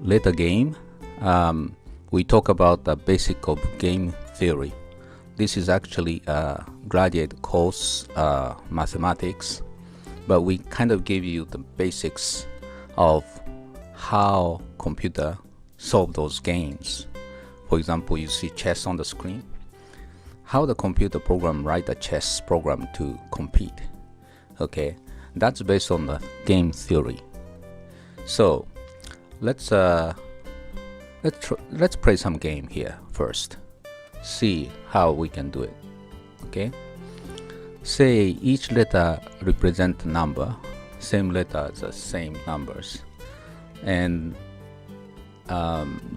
later game, we talk about the basic of game theory. This is actually a graduate course, mathematics, but we kind of give you the basics of how computer solve those games. For example, you see chess on the screen. How the computer program write a chess program to compete. Okay, that's based on the game theory. So let's play some game here first. See how we can do it. Okay. Say each letter represent a number. Same letters, the same numbers, and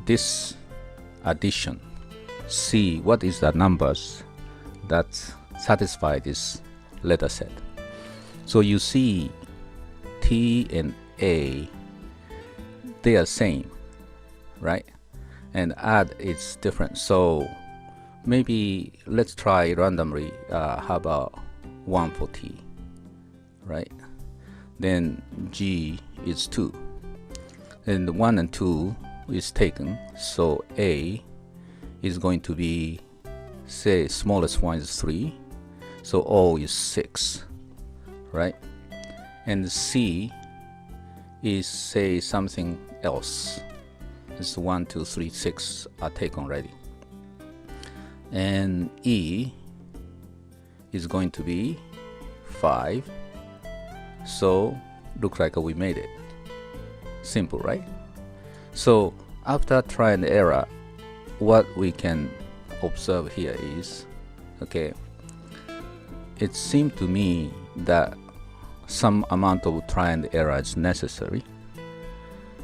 this addition. See what is the numbers that satisfy this letter set. So you see T and A, they are same, right? And add is different. So maybe let's try randomly. How about 1 for T, right? Then G is 2. And 1 and 2 is taken. So A is going to be, say, smallest one is 3. So O is 6, right? And C is, say, something else. It's 1, 2, 3, 6 are taken already. And E is going to be 5. So look like we made it. Simple, right? So after try and error, what we can observe here is, okay, it seemed to me that some amount of try and error is necessary,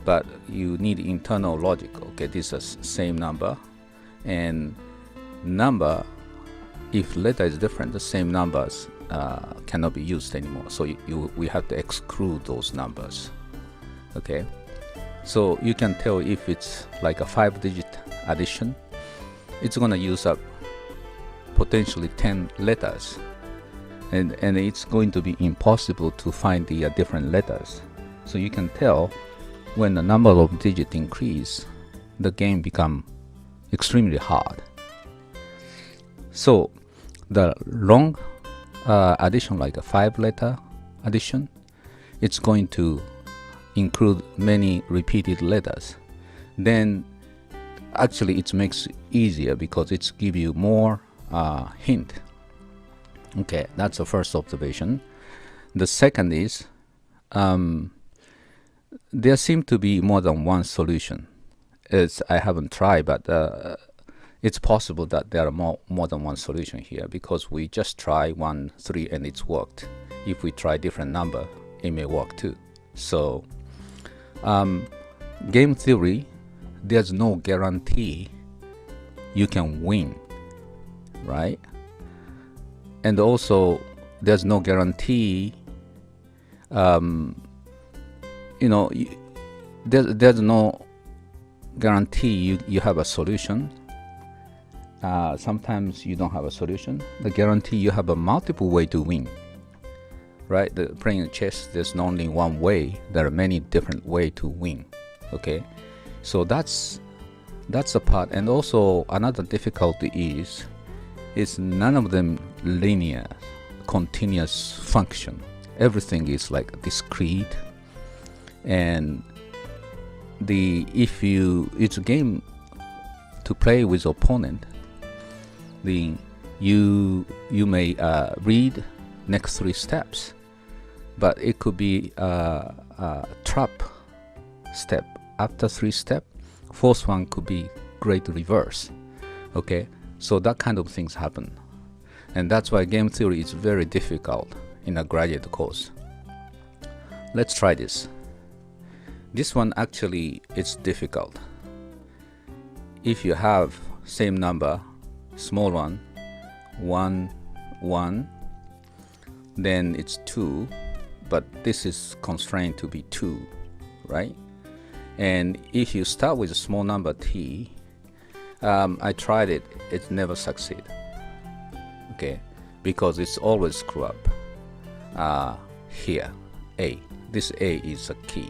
but you need internal logic. Okay, this is same number, and number, if letter is different, the same numbers cannot be used anymore. So we have to exclude those numbers. Okay, so you can tell if it's like a 5-digit addition, it's gonna use up potentially 10 letters, and it's going to be impossible to find the different letters. So you can tell when the number of digits increase, the game become extremely hard. So the long addition, like a 5-letter addition, it's going to include many repeated letters. Then actually it makes it easier because it's give you more hint. Okay, that's the first observation. The second is there seem to be more than one solution. I haven't tried, but it's possible that there are more than one solution here, because we just try 1, 3 and it's worked. If we try different number, it may work too. So game theory, there's no guarantee you can win, right? And also there's no guarantee there's no guarantee you have a solution. Sometimes you don't have a solution. The guarantee you have a multiple way to win, right? Playing chess, there's not only one way, there are many different ways to win. Okay, so that's a part. And also another difficulty is none of them linear, continuous function. Everything is like discrete, and it's a game to play with opponent. You may read next 3 steps, but it could be a trap step after 3 steps. 4th one could be great reverse. Okay, so that kind of things happen, and that's why game theory is very difficult in a graduate course. Let's try this. This one actually it's difficult. If you have same number, small one, 1, 1, then it's 2, but this is constrained to be 2, right? And if you start with a small number t, I tried it, it never succeed. Okay, because it's always screw up. Here, A, this A is a key.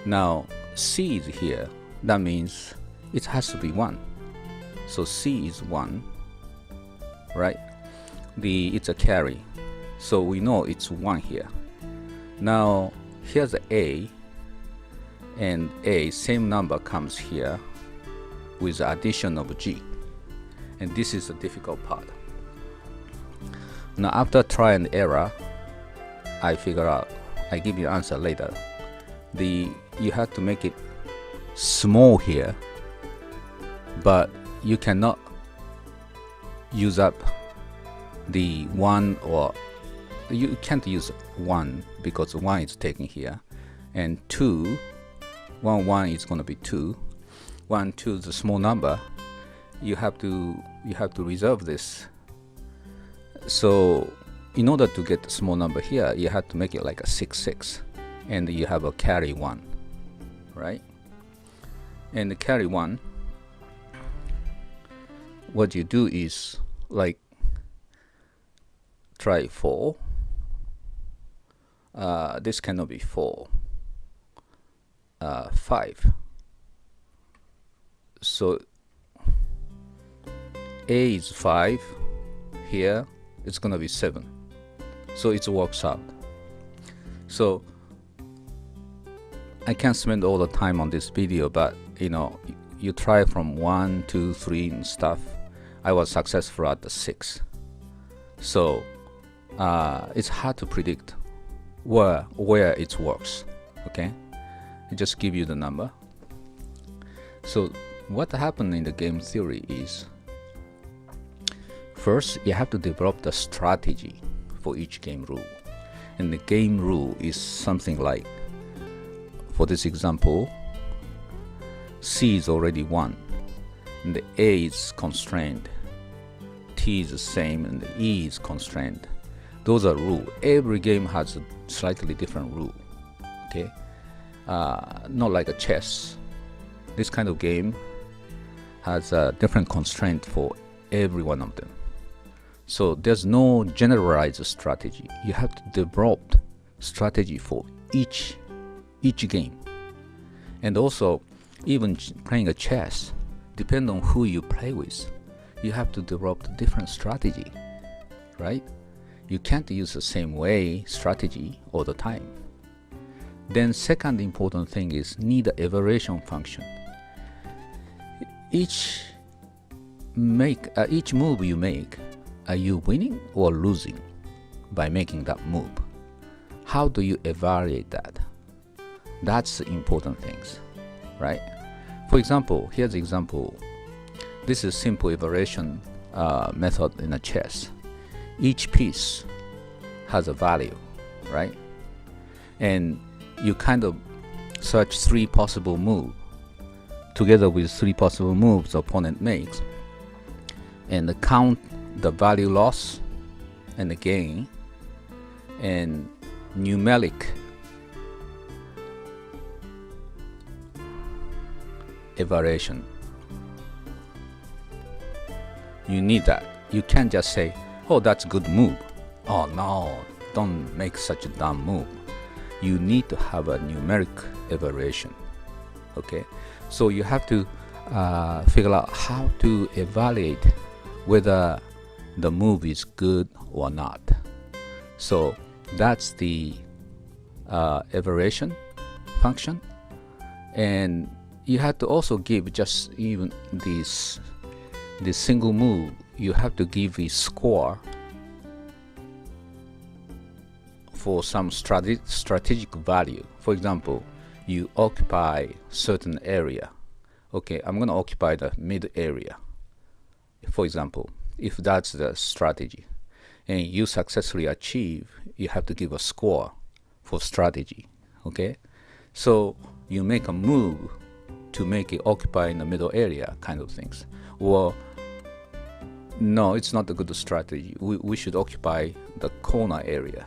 Now C is here, that means it has to be 1. So C is 1, right? It's a carry, so we know it's 1 here. Now here's the A, and A, same number comes here with the addition of G, and this is the difficult part. Now after try and error, I figure out, I give you answer later. You have to make it small here, but you cannot use up the 1, or you can't use 1 because 1 is taken here, and 2, 1 is going to be 2. 1, 2 is a small number. You have to reserve this. So in order to get the small number here, you have to make it like a 6, 6, and you have a carry 1, right? And the carry 1, what you do is like try 4. This cannot be 4. 5. So A is 5 here, it's gonna be 7, so it works out. So I can't spend all the time on this video, but you try from 1, 2, 3 and stuff. I was successful at the 6. So it's hard to predict where it works. Okay, I just give you the number. So what happened in the game theory is, first you have to develop the strategy for each game rule, and the game rule is something like, for this example, C is already 1, and the A is constrained, T is the same, and the E is constrained. Those are rules. Every game has a slightly different rule. Okay, not like a chess. This kind of game has a different constraint for every one of them. So there's no generalized strategy. You have to develop strategy for each game. And also, even playing a chess, depending on who you play with, you have to develop a different strategy, right? You can't use the same way strategy all the time. Then second important thing is need an evaluation function. Each move you make, are you winning or losing by making that move? How do you evaluate that? That's the important things, right? For example, here's the example. This is simple evaluation method in a chess. Each piece has a value, right? And you kind of search 3 possible moves together with 3 possible moves the opponent makes, and count the value loss and the gain, and numeric evaluation. You need that. You can't just say, oh, that's a good move. Oh no, don't make such a dumb move. You need to have a numeric evaluation. Okay, so you have to figure out how to evaluate whether the move is good or not. So that's the evaluation function. And you have to also give just even this single move, you have to give a score for some strategic value. For example, you occupy certain area. Okay, I'm going to occupy the mid area, for example, if that's the strategy, and you successfully achieve, you have to give a score for strategy. Okay, so you make a move to make it occupy in the middle area, kind of things. Or no, it's not a good strategy. We should occupy the corner area.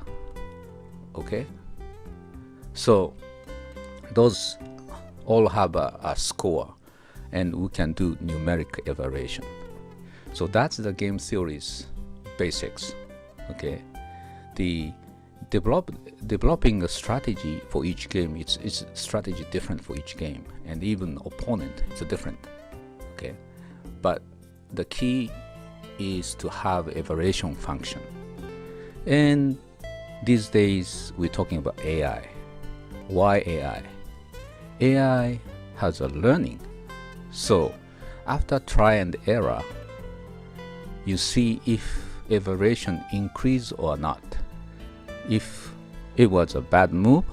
Okay, so those all have a score, and we can do numeric evaluation. So that's the game theory's basics. Okay, the developing a strategy for each game. It's strategy different for each game, and even opponent is different. Okay, but the key is to have evaluation function. And these days we're talking about AI. Why AI? AI has a learning. So after try and error, you see if evaluation increase or not. If it was a bad move,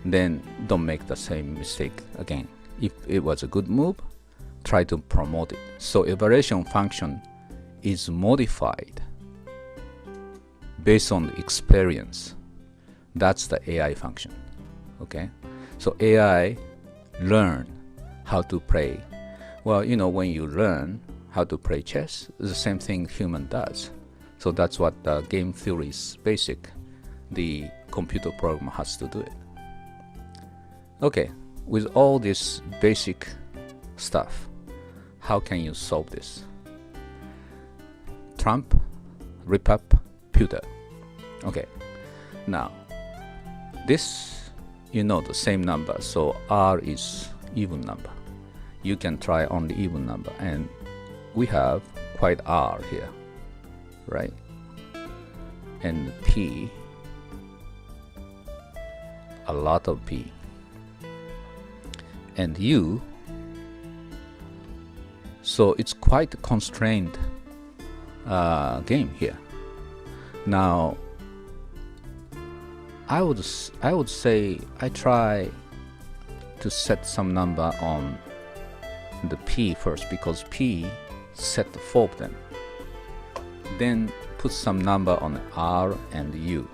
then don't make the same mistake again. If it was a good move, try to promote it. So evaluation function is modified based on experience. That's the AI function. Okay, so AI learn how to play. Well, when you learn how to play chess, it's the same thing human does. So that's what the game theory is basic. The computer program has to do it. Okay, with all this basic stuff, how can you solve this? Trump, Repub, Pewter. Okay, now this, the same number, so R is even number. You can try only even number, and we have quite R here, right? And P, a lot of P. And U, so it's quite a constrained game here. Now, I would say I try to set some number on the P first, because P set the 4 of them. Then put some number on R and U.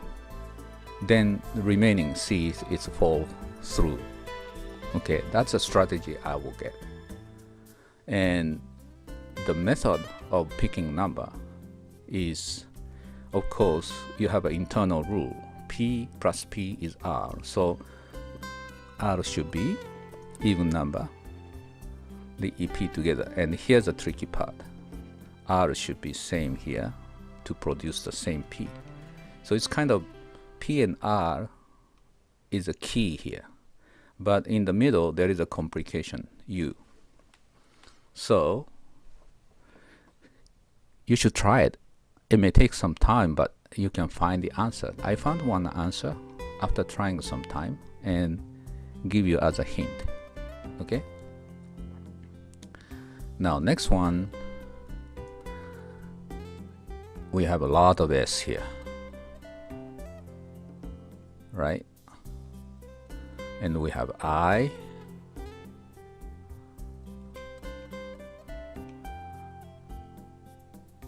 Then the remaining C is fall through. Okay, that's a strategy I will get. And the method of picking number is, of course, you have an internal rule. P plus P is R. So R should be even number, the EP together. And here's the tricky part. R should be same here to produce the same P. So it's kind of P and R is a key here. But in the middle, there is a complication, U. So you should try it. It may take some time, but you can find the answer. I found one answer after trying some time and give you as a hint. Okay? Now, next one, we have a lot of S here, right? And we have I,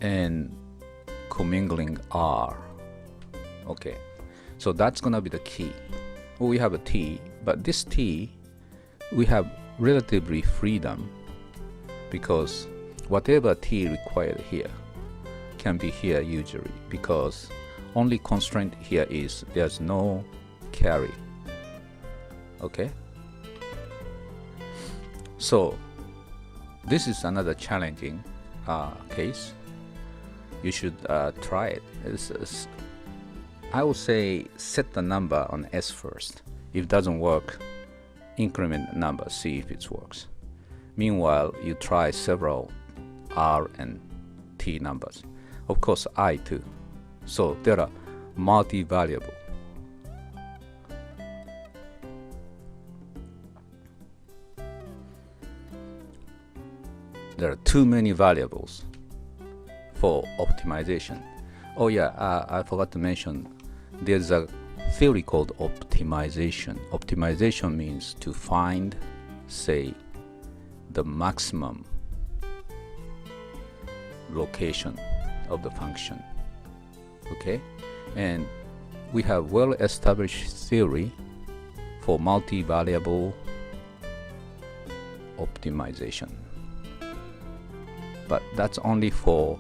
and commingling R. Okay, so that's gonna be the key. Well, we have a T, but this T, we have relatively freedom, because whatever T required here can be here usually, because only constraint here is there's no carry. Okay, so this is another challenging case. You should try it. I would say set the number on S first. If it doesn't work, increment number, see if it works. Meanwhile, you try several R and T numbers. Of course, I too. So there are multi-variable. There are too many variables for optimization. Oh yeah, I forgot to mention, there's a theory called optimization. Optimization means to find, say, the maximum location of the function. Okay, and we have well-established theory for multi-variable optimization, but that's only for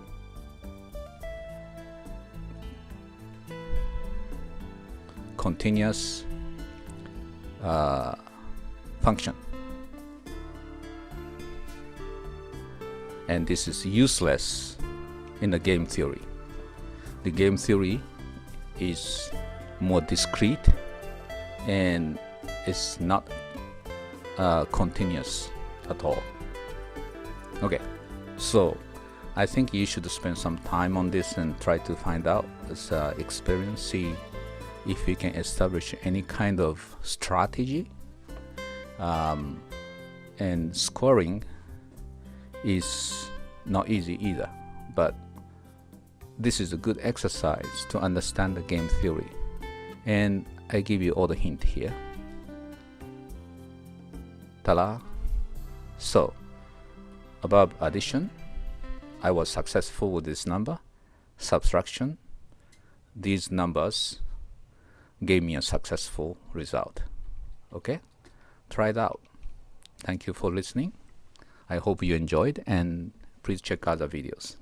continuous function, and this is useless in the game theory. The game theory is more discrete, and it's not continuous at all. Okay, so I think you should spend some time on this and try to find out this experience, see if you can establish any kind of strategy. And scoring is not easy either, but this is a good exercise to understand the game theory, and I give you all the hint here. Ta-da! So above addition, I was successful with this number. Subtraction, these numbers gave me a successful result. Okay, try it out. Thank you for listening. I hope you enjoyed, and please check other videos.